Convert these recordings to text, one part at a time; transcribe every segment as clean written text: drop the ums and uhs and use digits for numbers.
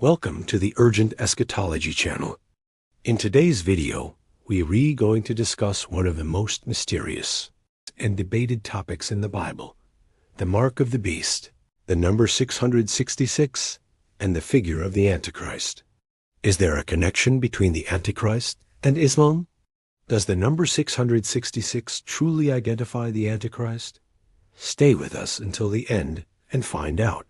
Welcome to the Urgent Eschatology channel. In today's video, we're going to discuss one of the most mysterious and debated topics in the Bible, the mark of the beast, the number 666, and the figure of the Antichrist. Is there a connection between the Antichrist and Islam? Does the number 666 truly identify the Antichrist? Stay with us until the end and find out.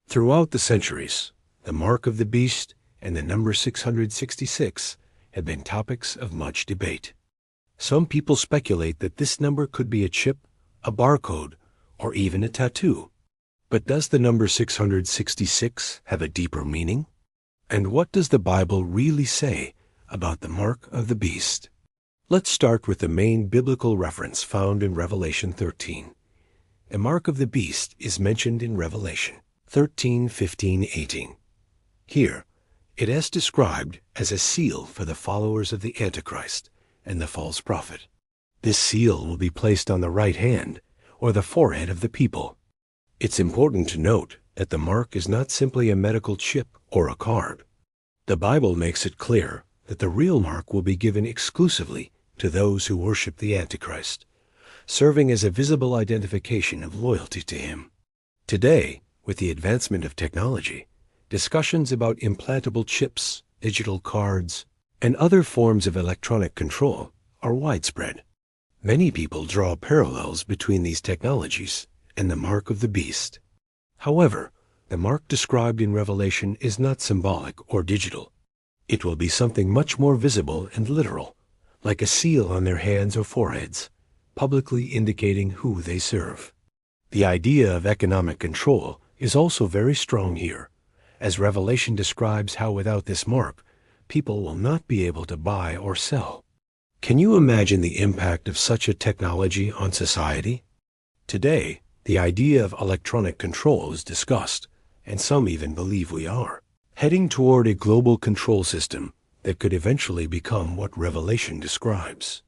Throughout the centuries, the mark of the beast and the number 666 have been topics of much debate. Some people speculate that this number could be a chip, a barcode, or even a tattoo. But does the number 666 have a deeper meaning? And what does the Bible really say about the mark of the beast? Let's start with the main biblical reference found in Revelation 13. The mark of the beast is mentioned in Revelation 13, 15, 18. Here, it is described as a seal for the followers of the Antichrist and the false prophet. This seal will be placed on the right hand or the forehead of the people. It's important to note that the mark is not simply a medical chip or a card. The Bible makes it clear that the real mark will be given exclusively to those who worship the Antichrist, serving as a visible identification of loyalty to him. Today, with the advancement of technology, discussions about implantable chips, digital cards, and other forms of electronic control are widespread. Many people draw parallels between these technologies and the mark of the beast. However, the mark described in Revelation is not symbolic or digital. It will be something much more visible and literal, like a seal on their hands or foreheads, publicly indicating who they serve. The idea of economic control is also very strong here, as Revelation describes how without this mark, people will not be able to buy or sell. Can you imagine the impact of such a technology on society? Today, the idea of electronic control is discussed, and some even believe we are heading toward a global control system that could eventually become what Revelation describes.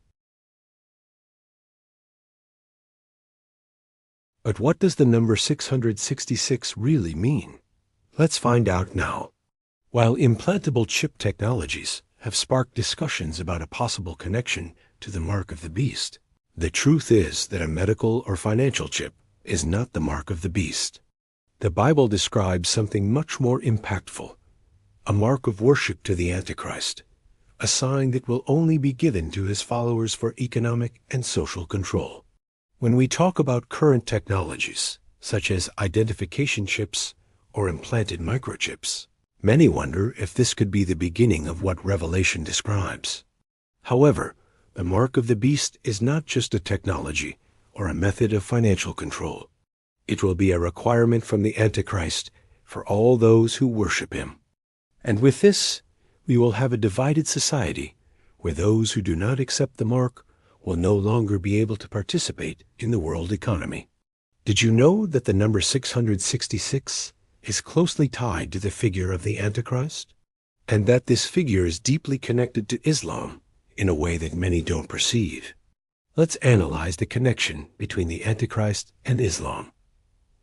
But what does the number 666 really mean? Let's find out now. While implantable chip technologies have sparked discussions about a possible connection to the mark of the beast, the truth is that a medical or financial chip is not the mark of the beast. The Bible describes something much more impactful, a mark of worship to the Antichrist, a sign that will only be given to his followers for economic and social control. When we talk about current technologies, such as identification chips or implanted microchips, many wonder if this could be the beginning of what Revelation describes. However, the mark of the beast is not just a technology or a method of financial control. It will be a requirement from the Antichrist for all those who worship him. And with this, we will have a divided society where those who do not accept the mark will no longer be able to participate in the world economy. Did you know that the number 666 is closely tied to the figure of the Antichrist, and that this figure is deeply connected to Islam in a way that many don't perceive? Let's analyze the connection between the Antichrist and Islam.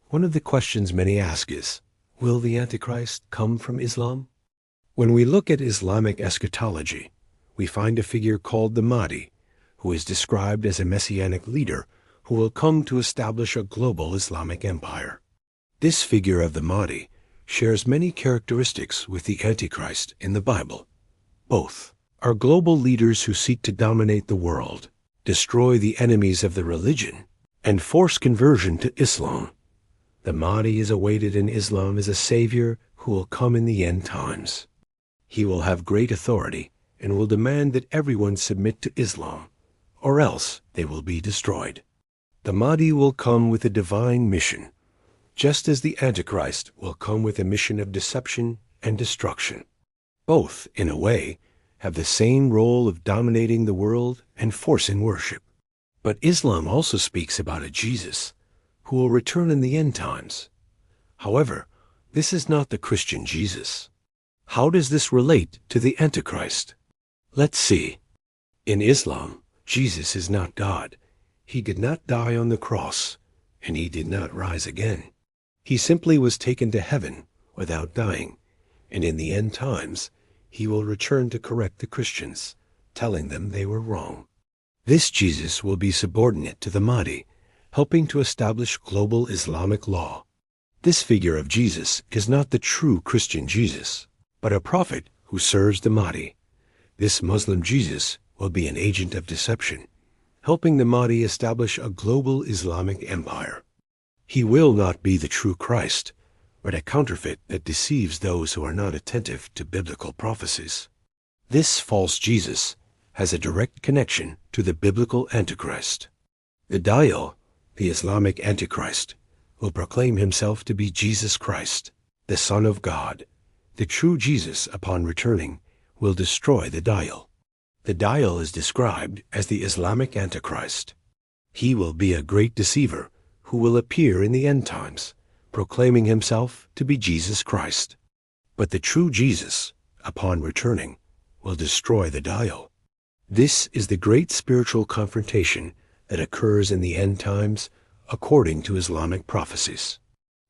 One of the questions many ask is, will the Antichrist come from Islam? When we look at Islamic eschatology, we find a figure called the Mahdi, who is described as a messianic leader who will come to establish a global Islamic empire. This figure of the Mahdi shares many characteristics with the Antichrist in the Bible. Both are global leaders who seek to dominate the world, destroy the enemies of the religion, and force conversion to Islam. The Mahdi is awaited in Islam as a savior who will come in the end times. He will have great authority and will demand that everyone submit to Islam, or else they will be destroyed. The Mahdi will come with a divine mission, just as the Antichrist will come with a mission of deception and destruction. Both, in a way, have the same role of dominating the world and forcing worship. But Islam also speaks about a Jesus who will return in the end times. However, this is not the Christian Jesus. How does this relate to the Antichrist? Let's see. In Islam, Jesus is not God. He did not die on the cross, and he did not rise again. He simply was taken to heaven without dying, and in the end times, he will return to correct the Christians, telling them they were wrong. This Jesus will be subordinate to the Mahdi, helping to establish global Islamic law. This figure of Jesus is not the true Christian Jesus, but a prophet who serves the Mahdi. This Muslim Jesus will be an agent of deception, helping the Mahdi establish a global Islamic empire. He will not be the true Christ, but a counterfeit that deceives those who are not attentive to biblical prophecies. This false Jesus has a direct connection to the biblical Antichrist. The Dajjal, the Islamic Antichrist, will proclaim himself to be Jesus Christ, the Son of God. The true Jesus, upon returning, will destroy the Dajjal. The Dajjal is described as the Islamic Antichrist. He will be a great deceiver who will appear in the end times, proclaiming himself to be Jesus Christ. But the true Jesus, upon returning, will destroy the Dajjal. This is the great spiritual confrontation that occurs in the end times according to Islamic prophecies.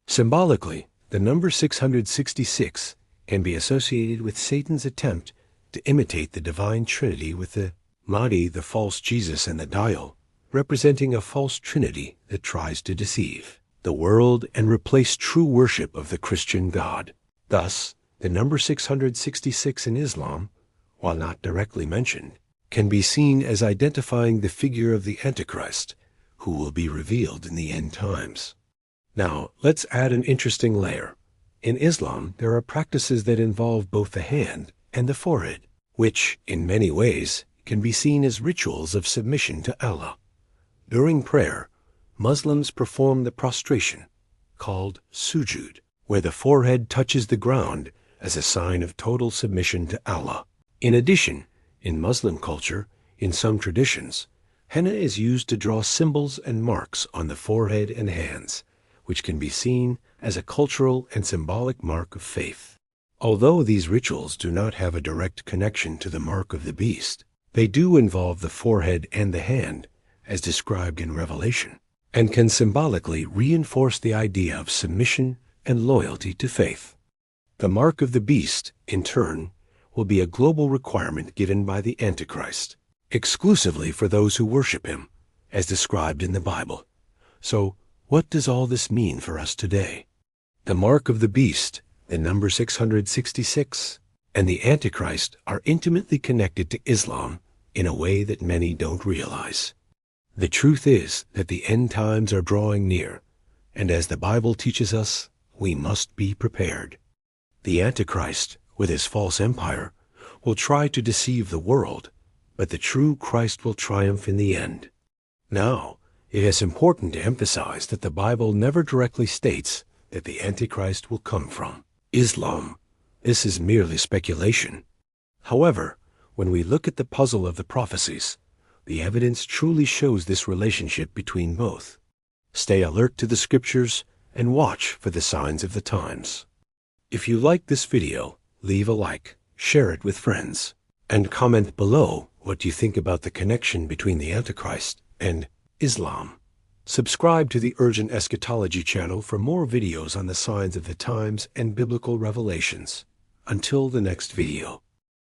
Symbolically, the number 666 can be associated with Satan's attempt to imitate the divine Trinity, with the Mahdi, the false Jesus, and the Dajjal, representing a false Trinity that tries to deceive the world and replace true worship of the Christian God. Thus, the number 666 in Islam, while not directly mentioned, can be seen as identifying the figure of the Antichrist, who will be revealed in the end times. Now, let's add an interesting layer. In Islam, there are practices that involve both the hand and the forehead, which, in many ways, can be seen as rituals of submission to Allah. During prayer, Muslims perform the prostration, called sujud, where the forehead touches the ground as a sign of total submission to Allah. In addition, in Muslim culture, in some traditions, henna is used to draw symbols and marks on the forehead and hands, which can be seen as a cultural and symbolic mark of faith. Although these rituals do not have a direct connection to the mark of the beast, they do involve the forehead and the hand, as described in Revelation, and can symbolically reinforce the idea of submission and loyalty to faith. The mark of the beast, in turn, will be a global requirement given by the Antichrist, exclusively for those who worship him, as described in the Bible. So, what does all this mean for us today? The mark of the beast, the number 666, and the Antichrist are intimately connected to Islam in a way that many don't realize. The truth is that the end times are drawing near, and as the Bible teaches us, we must be prepared. The Antichrist, with his false empire, will try to deceive the world, but the true Christ will triumph in the end. Now, it is important to emphasize that the Bible never directly states that the Antichrist will come from Islam. This is merely speculation. However, when we look at the puzzle of the prophecies, the evidence truly shows this relationship between both. Stay alert to the scriptures and watch for the signs of the times. If you like this video, leave a like, share it with friends, and comment below what you think about the connection between the Antichrist and Islam. Subscribe to the Urgent Eschatology channel for more videos on the signs of the times and biblical revelations. Until the next video.